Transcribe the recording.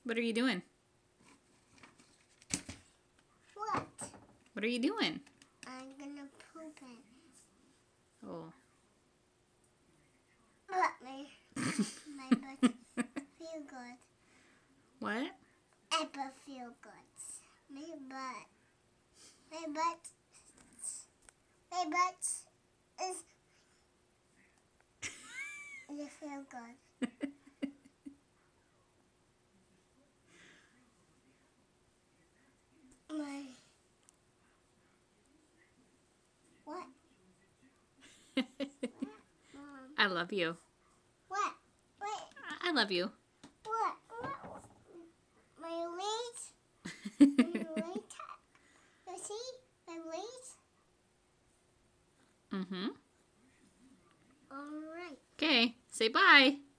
What are you doing? What? What are you doing? I'm gonna poop it. Oh. My butt feel good. What? I feel good. My butt. My butt is. It feel good. My. What? Mom. I love you. What? Wait. I love you. What? My legs? My legs? You see? My legs? Mm-hmm. All right. Okay. Say bye.